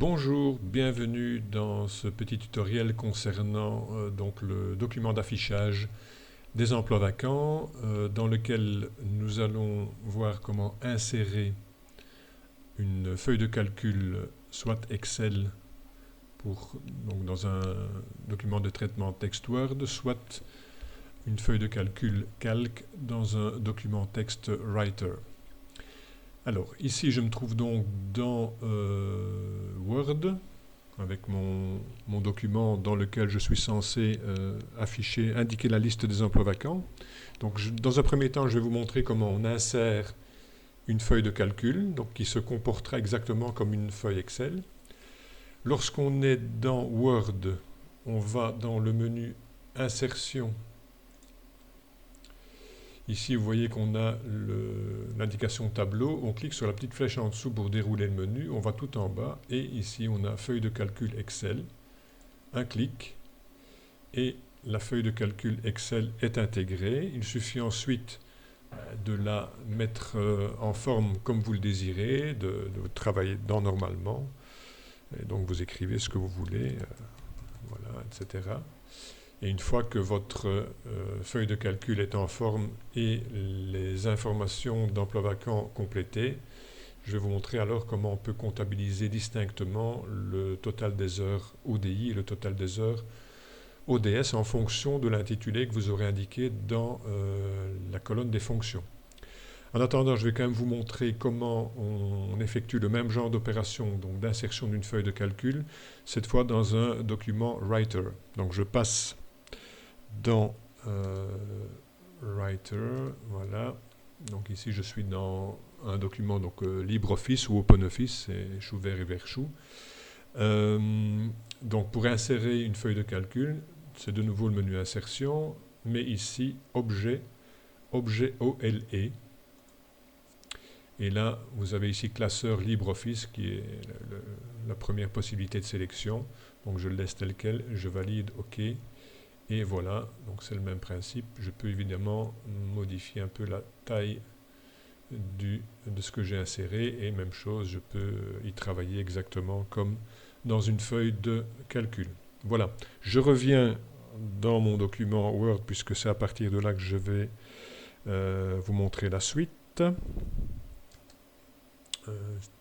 Bonjour, bienvenue dans ce petit tutoriel concernant donc le document d'affichage des emplois vacants dans lequel nous allons voir comment insérer une feuille de calcul soit Excel donc dans un document de traitement texte Word, soit une feuille de calcul calque dans un document texte Writer. Alors, ici, je me trouve donc dans Word, avec mon document dans lequel je suis censé indiquer la liste des emplois vacants. Donc, dans un premier temps, je vais vous montrer comment on insère une feuille de calcul, donc qui se comportera exactement comme une feuille Excel. Lorsqu'on est dans Word, on va dans le menu Insertion. Ici, vous voyez qu'on a l'indication tableau. On clique sur la petite flèche en dessous pour dérouler le menu. On va tout en bas. Et ici, on a feuille de calcul Excel. Un clic. Et la feuille de calcul Excel est intégrée. Il suffit ensuite de la mettre en forme comme vous le désirez, de travailler dedans normalement. Et donc, vous écrivez ce que vous voulez, voilà, etc. Et une fois que votre feuille de calcul est en forme et les informations d'emploi vacant complétées, je vais vous montrer alors comment on peut comptabiliser distinctement le total des heures ODI et le total des heures ODS en fonction de l'intitulé que vous aurez indiqué dans la colonne des fonctions. En attendant, je vais quand même vous montrer comment on effectue le même genre d'opération, donc d'insertion d'une feuille de calcul, cette fois dans un document Writer. Donc je passe dans Writer, voilà. Donc ici je suis dans un document donc LibreOffice ou OpenOffice, c'est chou vert et vert chou. Donc pour insérer une feuille de calcul, c'est de nouveau le menu insertion, mais ici objet OLE. Et là, vous avez ici classeur LibreOffice qui est la première possibilité de sélection. Donc je le laisse tel quel, je valide OK. Et voilà, donc c'est le même principe. Je peux évidemment modifier un peu la taille de ce que j'ai inséré. Et même chose, je peux y travailler exactement comme dans une feuille de calcul. Voilà, je reviens dans mon document Word puisque c'est à partir de là que je vais vous montrer la suite.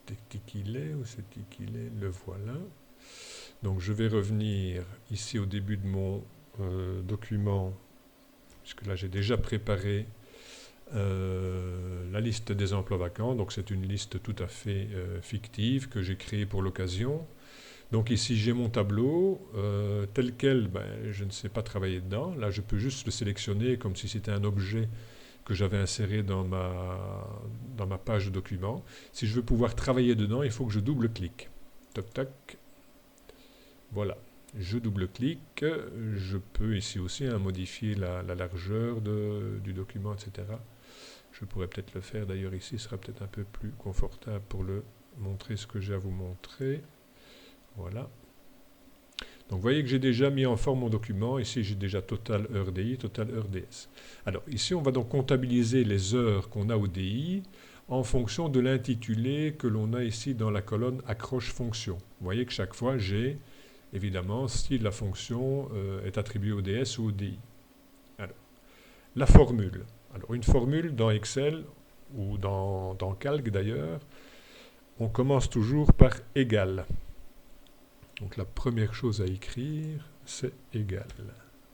C'est qu'il est ou c'est qu'il est, le voilà. Donc je vais revenir ici au début de mon document, puisque là j'ai déjà préparé la liste des emplois vacants, donc c'est une liste tout à fait fictive que j'ai créée pour l'occasion. Donc ici j'ai mon tableau, tel quel, je ne sais pas travailler dedans, là je peux juste le sélectionner comme si c'était un objet que j'avais inséré dans ma page de document. Si je veux pouvoir travailler dedans, il faut que je double-clique. Toc, toc. Voilà. Je double-clique. Je peux ici aussi modifier la largeur du document, etc. Je pourrais peut-être le faire. D'ailleurs, ici, ce sera peut-être un peu plus confortable pour le montrer ce que j'ai à vous montrer. Voilà. Donc, vous voyez que j'ai déjà mis en forme mon document. Ici, j'ai déjà total heure DI, total heure DS. Alors, ici, on va donc comptabiliser les heures qu'on a au DI en fonction de l'intitulé que l'on a ici dans la colonne accroche fonction. Vous voyez que chaque fois, j'ai évidemment si la fonction est attribuée au DS ou au DI. Alors, la formule. Alors, une formule dans Excel ou dans Calc d'ailleurs, on commence toujours par égal. Donc la première chose à écrire, c'est égal.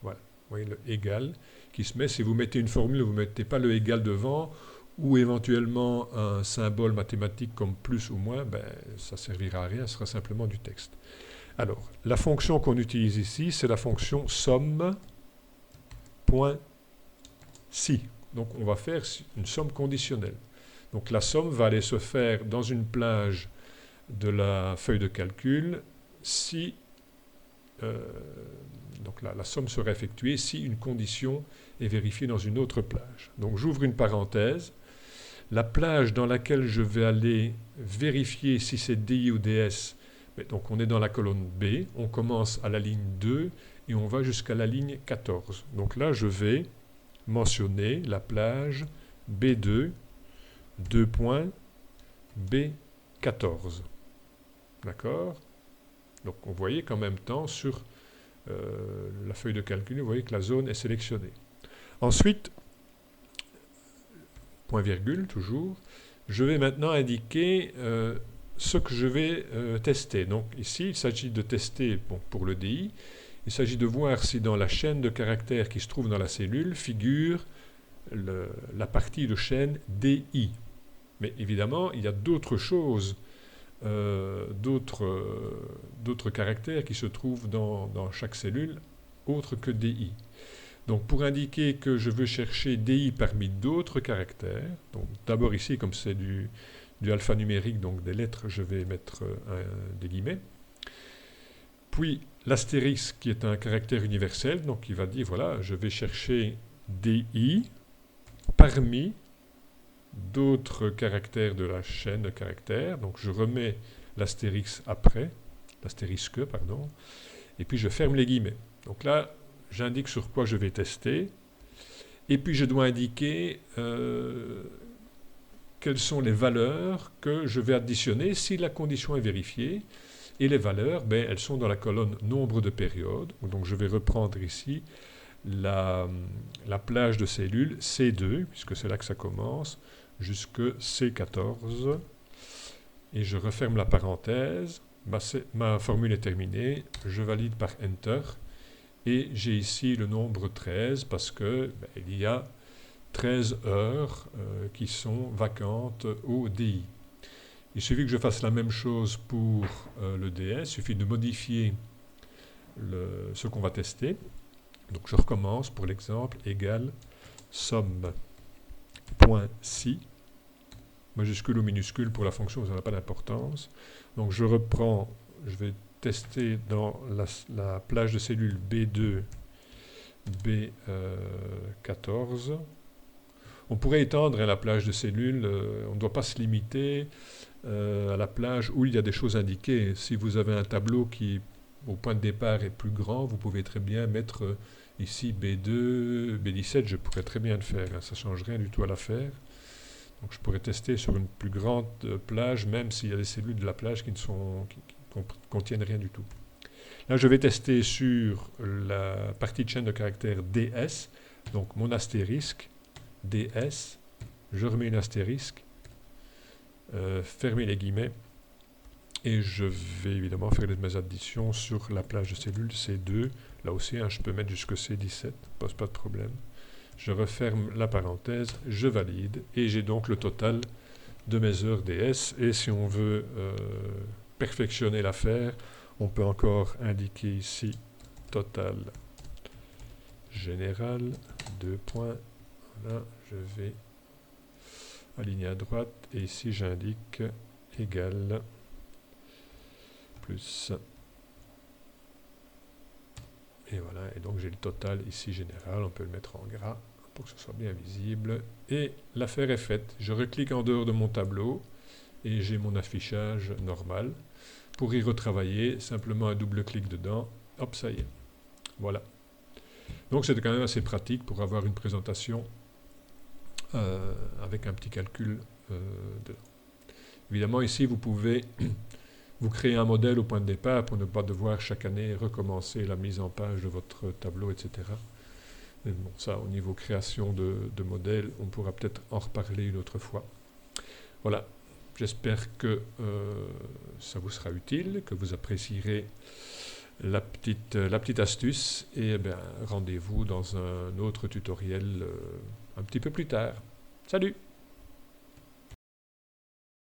Voilà, vous voyez le égal qui se met. Si vous mettez une formule, vous ne mettez pas le égal devant, ou éventuellement un symbole mathématique comme plus ou moins, ça ne servira à rien, ce sera simplement du texte. Alors, la fonction qu'on utilise ici, c'est la fonction somme.si. Donc on va faire une somme conditionnelle. Donc la somme va aller se faire dans une plage de la feuille de calcul si donc la somme sera effectuée si une condition est vérifiée dans une autre plage. Donc j'ouvre une parenthèse. La plage dans laquelle je vais aller vérifier si c'est DI ou DS, donc on est dans la colonne B, on commence à la ligne 2 et on va jusqu'à la ligne 14. Donc là je vais mentionner la plage B2, 2 points, B14. D'accord ? Donc vous voyez qu'en même temps, sur la feuille de calcul, vous voyez que la zone est sélectionnée. Ensuite, point virgule toujours, je vais maintenant indiquer ce que je vais tester. Donc ici, il s'agit de tester pour le DI, il s'agit de voir si dans la chaîne de caractères qui se trouve dans la cellule figure la partie de chaîne DI. Mais évidemment, il y a d'autres choses, d'autres caractères qui se trouvent dans chaque cellule, autres que DI. Donc pour indiquer que je veux chercher DI parmi d'autres caractères, donc d'abord ici, comme c'est du alphanumérique, donc des lettres, je vais mettre des guillemets. Puis l'astérisque qui est un caractère universel, donc il va dire, voilà, je vais chercher DI parmi d'autres caractères de la chaîne de caractères. Donc je remets l'astérisque après, l'astérisque, pardon, et puis je ferme les guillemets. Donc là, j'indique sur quoi je vais tester, et puis je dois indiquer quelles sont les valeurs que je vais additionner si la condition est vérifiée. Et les valeurs, elles sont dans la colonne nombre de périodes. Donc je vais reprendre ici la plage de cellules C2, puisque c'est là que ça commence, jusque C14. Et je referme la parenthèse. Ma formule est terminée. Je valide par Enter. Et j'ai ici le nombre 13 parce que il y a 13 heures qui sont vacantes au DI. Il suffit que je fasse la même chose pour le DS. Il suffit de modifier ce qu'on va tester. Donc je recommence pour l'exemple égale somme.si, majuscule ou minuscule pour la fonction, ça n'a pas d'importance. Donc je reprends, je vais tester dans la plage de cellules B2, B14. On pourrait étendre la plage de cellules, on ne doit pas se limiter à la plage où il y a des choses indiquées. Si vous avez un tableau qui, au point de départ, est plus grand, vous pouvez très bien mettre ici B2, B17, je pourrais très bien le faire, ça ne change rien du tout à l'affaire. Donc je pourrais tester sur une plus grande plage, même s'il y a des cellules de la plage qui ne contiennent rien du tout. Là, je vais tester sur la partie de chaîne de caractères DS, donc mon astérisque, DS, je remets une astérisque, fermer les guillemets, et je vais évidemment faire mes additions sur la plage de cellules C2. Là aussi, je peux mettre jusque C17, pose pas de problème. Je referme la parenthèse, je valide, et j'ai donc le total de mes heures DS. Et si on veut perfectionner l'affaire, on peut encore indiquer ici total général, 2 points. Là, je vais aligner à droite, et ici j'indique égal plus. Et voilà, et donc j'ai le total ici général, on peut le mettre en gras pour que ce soit bien visible. Et l'affaire est faite. Je reclique en dehors de mon tableau, et j'ai mon affichage normal. Pour y retravailler, simplement un double clic dedans, hop, ça y est. Voilà. Donc c'était quand même assez pratique pour avoir une présentation avec un petit calcul dedans. Évidemment, ici, vous pouvez vous créer un modèle au point de départ pour ne pas devoir chaque année recommencer la mise en page de votre tableau, etc. Mais bon, ça, au niveau création de modèles, on pourra peut-être en reparler une autre fois. Voilà. J'espère que ça vous sera utile, que vous apprécierez la petite astuce, et rendez-vous dans un autre tutoriel un petit peu plus tard. Salut!